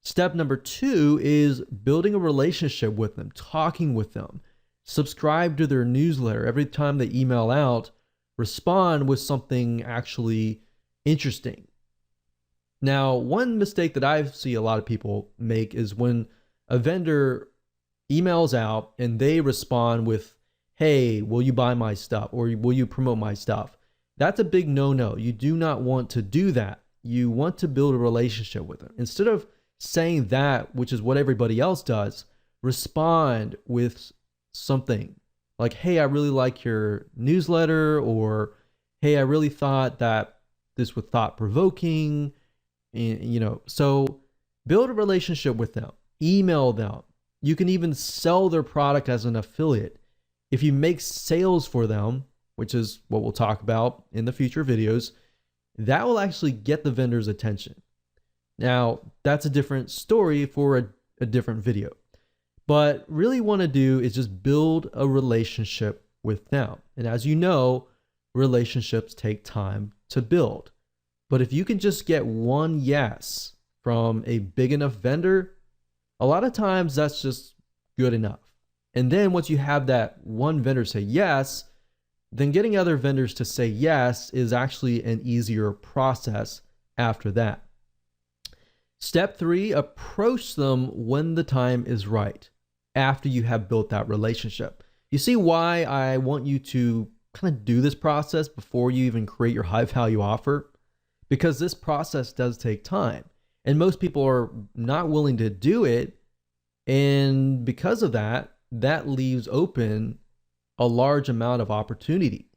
Step number 2 is building a relationship with them, talking with them. Subscribe to their newsletter. Every time they email out, respond with something actually interesting. Now, one mistake that I see a lot of people make is when a vendor emails out and they respond with, hey, will you buy my stuff or will you promote my stuff? That's a big no-no. You do not want to do that. You want to build a relationship with them. Instead of saying that, which is what everybody else does, respond with something like, hey, I really like your newsletter, or hey, I really thought that this was thought-provoking. So build a relationship with them, email them. You can even sell their product as an affiliate. If you make sales for them, which is what we'll talk about in the future videos, that will actually get the vendor's attention. Now, that's a different story for a different video. But really want to do is just build a relationship with them. And as you know, relationships take time to build. But if you can just get one yes from a big enough vendor, a lot of times that's just good enough. And then once you have that one vendor say yes, then getting other vendors to say yes is actually an easier process after that. Step 3, approach them when the time is right, after you have built that relationship. You see why I want you to kind of do this process before you even create your high value offer? Because this process does take time and most people are not willing to do it. And because of that, that leaves open a large amount of opportunity.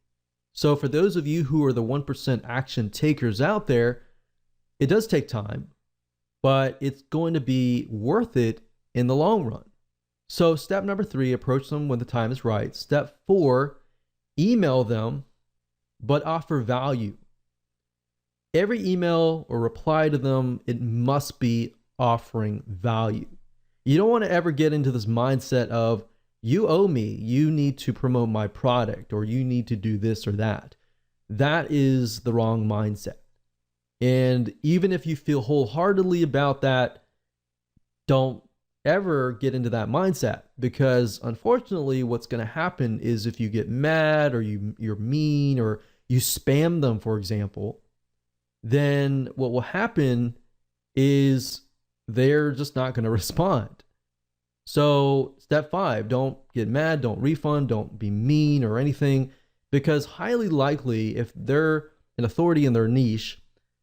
So for those of you who are the 1% action takers out there, it does take time, but it's going to be worth it in the long run. So step number 3, approach them when the time is right. Step 4, email them, but offer value. Every email or reply to them, it must be offering value. You don't want to ever get into this mindset of, you owe me, you need to promote my product, or you need to do this or that. That is the wrong mindset. And even if you feel wholeheartedly about that, don't ever get into that mindset, because unfortunately what's going to happen is if you get mad or you're mean or you spam them, for example, then what will happen is they're just not going to respond. So step 5, don't get mad, don't refund, don't be mean or anything, because highly likely if they're an authority in their niche,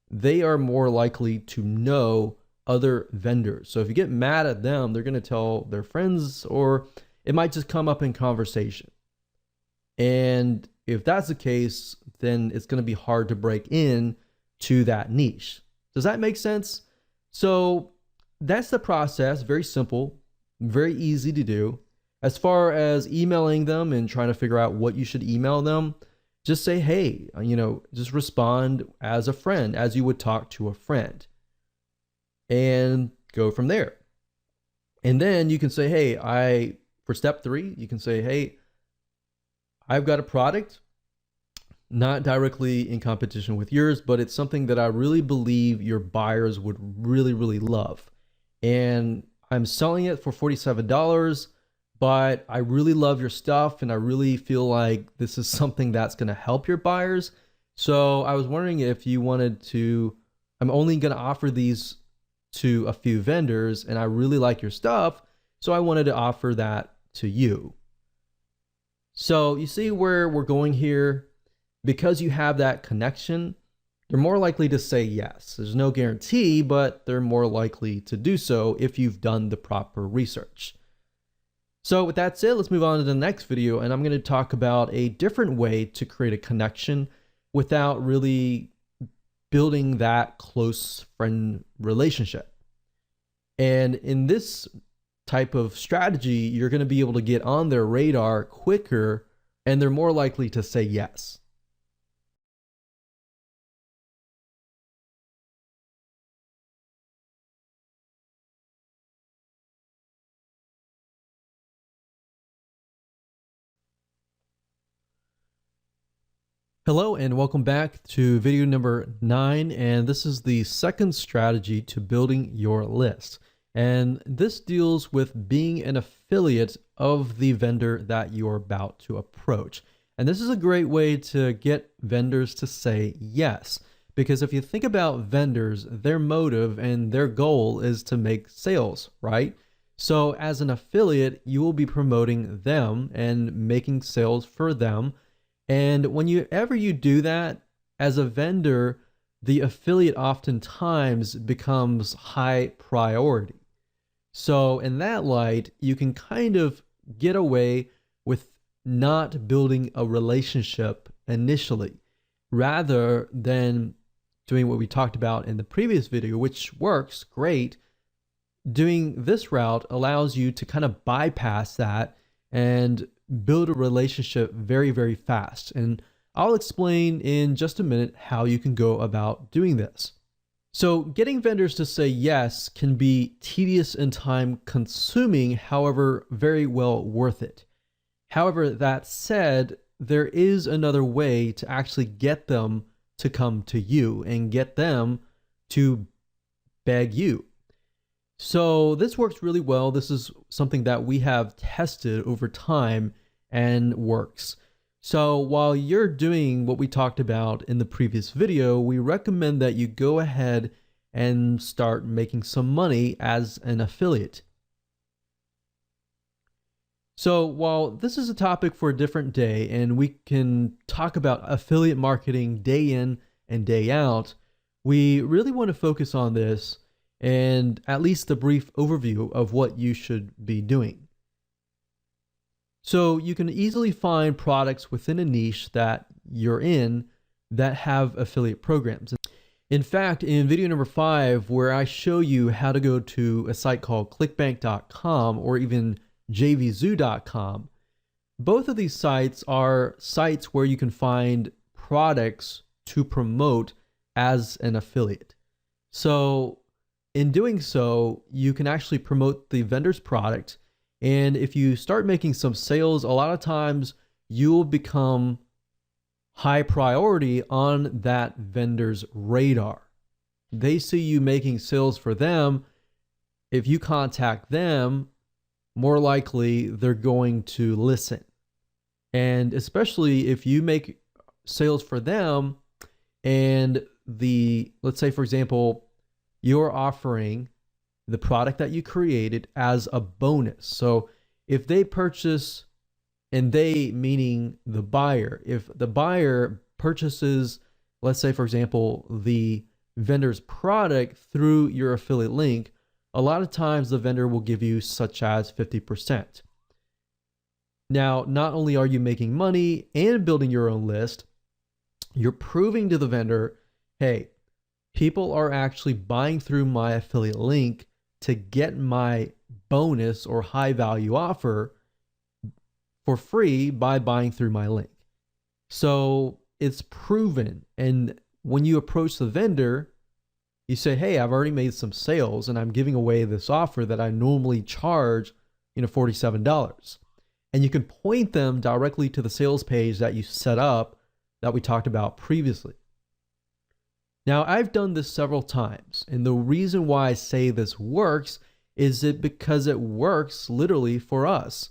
they are more likely to know other vendors. So if you get mad at them, they're going to tell their friends, or it might just come up in conversation. And if that's the case, then it's going to be hard to break in to that niche. Does that make sense? So that's the process. Very simple, very easy to do. As far as emailing them and trying to figure out what you should email them, just say, hey, just respond as a friend, as you would talk to a friend, and go from there. And then you can say, hey, for step 3, you can say, hey, I've got a product, not directly in competition with yours, but it's something that I really believe your buyers would really, really love. and I'm selling it for $47, but I really love your stuff and I really feel like this is something that's going to help your buyers. So I was wondering if you wanted to, I'm only going to offer these to a few vendors and I really like your stuff. So I wanted to offer that to you. So you see where we're going here? Because you have that connection, they're more likely to say yes. There's no guarantee, but they're more likely to do so if you've done the proper research. So with that said, let's move on to the next video, and I'm going to talk about a different way to create a connection without really building that close friend relationship. And in this type of strategy, you're going to be able to get on their radar quicker, and they're more likely to say yes. Hello and welcome back to video number 9, and this is the second strategy to building your list. And this deals with being an affiliate of the vendor that you're about to approach. And this is a great way to get vendors to say yes, because if you think about vendors, their motive and their goal is to make sales, right? So as an affiliate, you will be promoting them and making sales for them. And whenever you do that as a vendor, the affiliate oftentimes becomes high priority. So in that light, you can kind of get away with not building a relationship initially, rather than doing what we talked about in the previous video, which works great. Doing this route allows you to kind of bypass that and build a relationship very, very fast. And I'll explain in just a minute how you can go about doing this. So getting vendors to say yes can be tedious and time consuming, however, very well worth it. However, that said, there is another way to actually get them to come to you and get them to beg you. So this works really well. This is something that we have tested over time and works. So while you're doing what we talked about in the previous video, we recommend that you go ahead and start making some money as an affiliate. So while this is a topic for a different day, and we can talk about affiliate marketing day in and day out, we really want to focus on this and at least a brief overview of what you should be doing. So you can easily find products within a niche that you're in that have affiliate programs. In fact, in video number 5, where I show you how to go to a site called clickbank.com or even jvzoo.com, both of these sites are sites where you can find products to promote as an affiliate. So in doing so, you can actually promote the vendor's product. And if you start making some sales, a lot of times you'll become high priority on that vendor's radar. They see you making sales for them. If you contact them, more likely they're going to listen. And especially if you make sales for them and let's say for example, you're offering the product that you created as a bonus. So if they purchase, and they meaning the buyer, if the buyer purchases, let's say for example, the vendor's product through your affiliate link, a lot of times the vendor will give you such as 50%. Now, not only are you making money and building your own list, you're proving to the vendor, hey, people are actually buying through my affiliate link to get my bonus or high value offer for free by buying through my link. So it's proven. And when you approach the vendor, you say, hey, I've already made some sales and I'm giving away this offer that I normally charge, $47. And you can point them directly to the sales page that you set up that we talked about previously. Now, I've done this several times, and the reason why I say this works Is it because it works literally for us?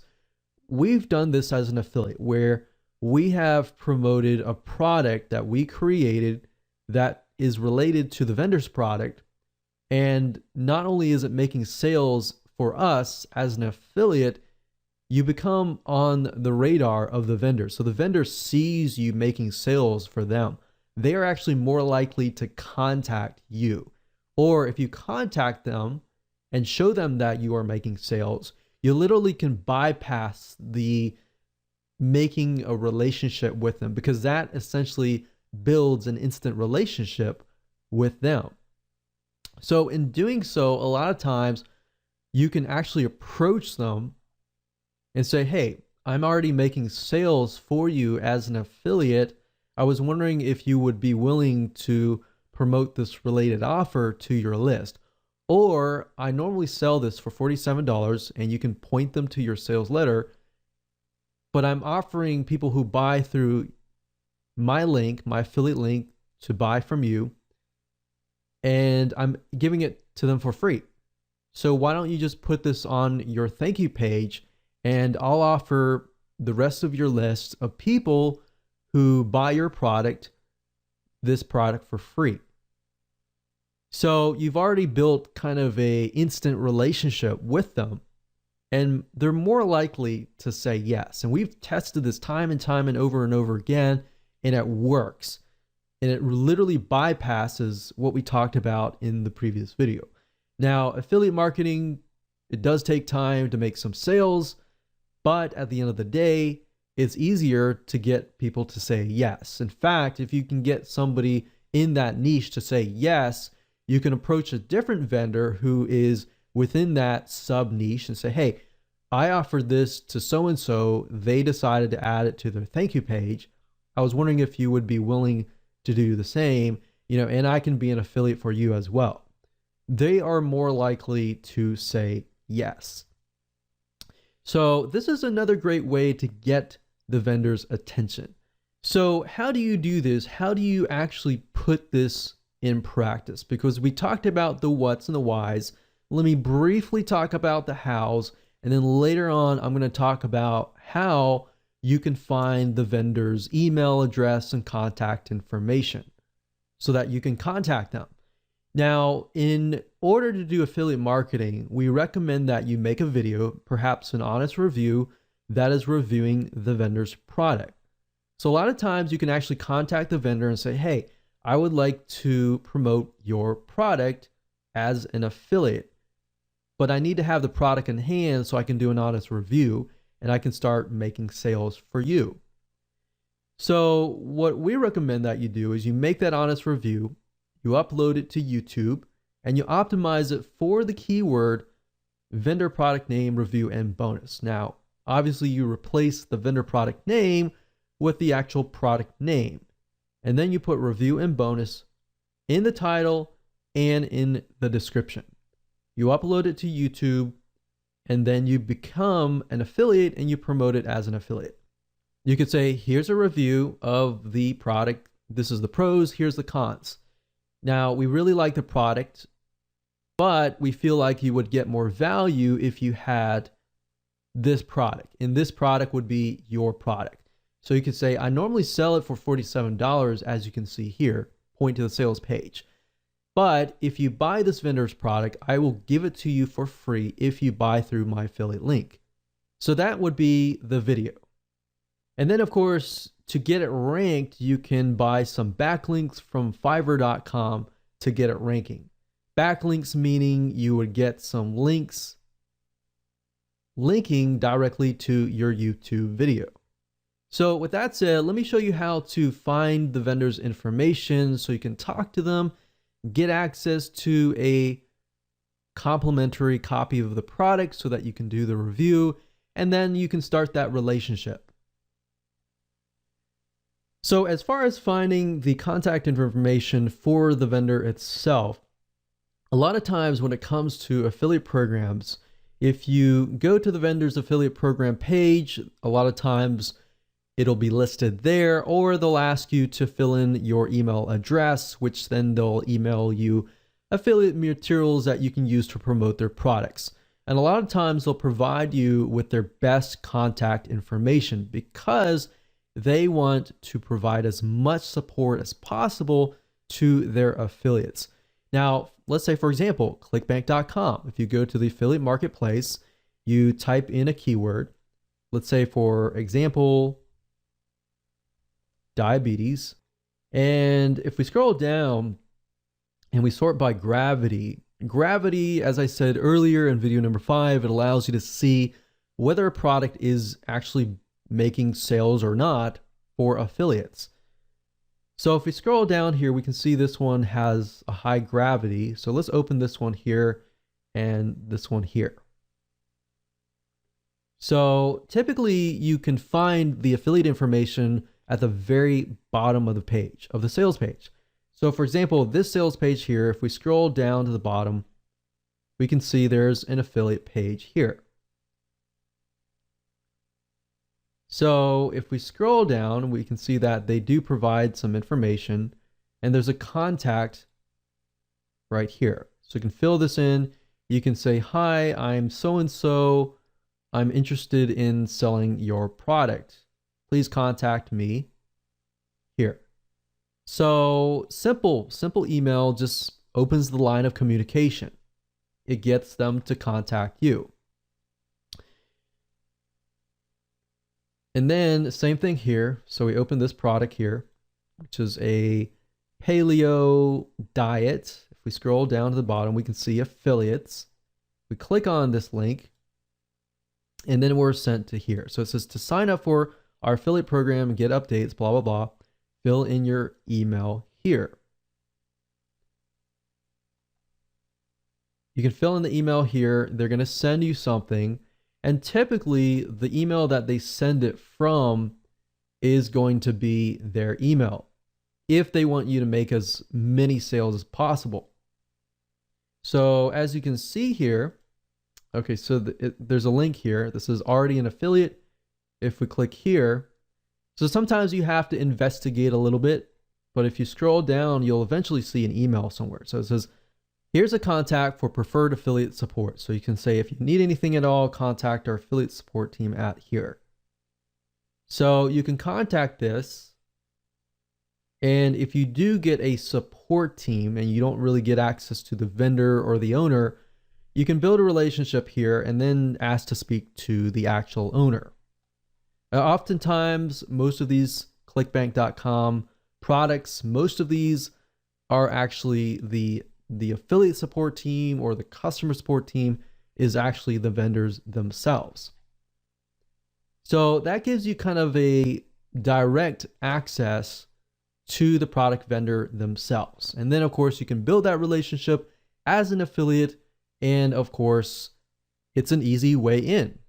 We've done this as an affiliate where we have promoted a product that we created that is related to the vendor's product. And not only is it making sales for us as an affiliate, you become on the radar of the vendor. So the vendor sees you making sales for them. They are actually more likely to contact you. Or if you contact them and show them that you are making sales, you literally can bypass the making a relationship with them, because that essentially builds an instant relationship with them. So in doing so, a lot of times you can actually approach them and say, hey, I'm already making sales for you as an affiliate. I was wondering if you would be willing to promote this related offer to your list. Or I normally sell this for $47, and you can point them to your sales letter, but I'm offering people who buy through my link, my affiliate link, to buy from you, and I'm giving it to them for free. So why don't you just put this on your thank you page, and I'll offer the rest of your list of people who buy your product, this product for free. So you've already built kind of a instant relationship with them, and they're more likely to say yes. And we've tested this time and time and over again, and it works. And it literally bypasses what we talked about in the previous video. Now, affiliate marketing, it does take time to make some sales, but at the end of the day, it's easier to get people to say yes. In fact, if you can get somebody in that niche to say yes, you can approach a different vendor who is within that sub niche and say, hey, I offered this to so-and-so. They decided to add it to their thank you page. I was wondering if you would be willing to do the same, and I can be an affiliate for you as well. They are more likely to say yes. So this is another great way to get the vendor's attention. So how do you do this? How do you actually put this in practice? Because we talked about the what's and the whys. Let me briefly talk about the hows, and then later on I'm going to talk about how you can find the vendor's email address and contact information so that you can contact them. Now, in order to do affiliate marketing, we recommend that you make a video, perhaps an honest review that is reviewing the vendor's product. So a lot of times you can actually contact the vendor and say, hey, I would like to promote your product as an affiliate, but I need to have the product in hand so I can do an honest review and I can start making sales for you. So what we recommend that you do is you make that honest review, you upload it to YouTube, and you optimize it for the keyword vendor product name, review, and bonus. Now, obviously you replace the vendor product name with the actual product name. And then you put review and bonus in the title and in the description. You upload it to YouTube, and then you become an affiliate and you promote it as an affiliate. You could say, here's a review of the product. This is the pros, here's the cons. Now, we really like the product, but we feel like you would get more value if you had this product. And this product would be your product. So you could say, I normally sell it for $47, as you can see here, point to the sales page. But if you buy this vendor's product, I will give it to you for free if you buy through my affiliate link. So that would be the video. And then, of course, to get it ranked, you can buy some backlinks from Fiverr.com to get it ranking. Backlinks meaning you would get some links linking directly to your YouTube video. So with that said, let me show you how to find the vendor's information so you can talk to them, get access to a complimentary copy of the product so that you can do the review, and then you can start that relationship. So as far as finding the contact information for the vendor itself, a lot of times when it comes to affiliate programs, if you go to the vendor's affiliate program page, a lot of times it'll be listed there, or they'll ask you to fill in your email address, which then they'll email you affiliate materials that you can use to promote their products. And a lot of times they'll provide you with their best contact information because they want to provide as much support as possible to their affiliates. Now, let's say, for example, clickbank.com. If you go to the affiliate marketplace, you type in a keyword. Let's say, for example, diabetes. And if we scroll down and we sort by gravity, as I said earlier in video number 5, it allows you to see whether a product is actually making sales or not for affiliates. So if we scroll down here, we can see this one has a high gravity. So let's open this one here and this one here. So typically you can find the affiliate information at the very bottom of the page, of the sales page. So for example, this sales page here, if we scroll down to the bottom, we can see there's an affiliate page here. So if we scroll down, we can see that they do provide some information, and there's a contact right here. So you can fill this in. You can say, hi, I'm so-and-so. I'm interested in selling your product. Please contact me here. So simple email just opens the line of communication. It gets them to contact you. And then same thing here. So we open this product here, which is a paleo diet. If we scroll down to the bottom, we can see affiliates. We click on this link and then we're sent to here. So it says to sign up for our affiliate program and get updates, blah, blah, blah. Fill in your email here. You can fill in the email here. They're going to send you something. And typically the email that they send it from is going to be their email if they want you to make as many sales as possible. So as you can see here, okay, so there's a link here. This is already an affiliate. If we click here, so sometimes you have to investigate a little bit, but if you scroll down, you'll eventually see an email somewhere. So it says, here's a contact for preferred affiliate support. So you can say, if you need anything at all, contact our affiliate support team at here. So you can contact this. And if you do get a support team and you don't really get access to the vendor or the owner, you can build a relationship here and then ask to speak to the actual owner. Oftentimes, most of these clickbank.com products, most of these are actually the affiliate support team or the customer support team is actually the vendors themselves. So that gives you kind of a direct access to the product vendor themselves. And then of course you can build that relationship as an affiliate. And of course, it's an easy way in.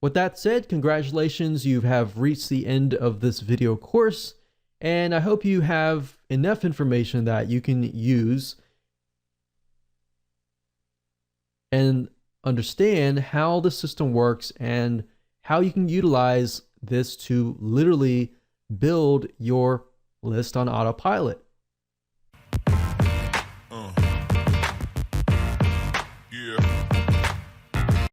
With that said, congratulations, you have reached the end of this video course. And I hope you have enough information that you can use and understand how the system works and how you can utilize this to literally build your list on autopilot.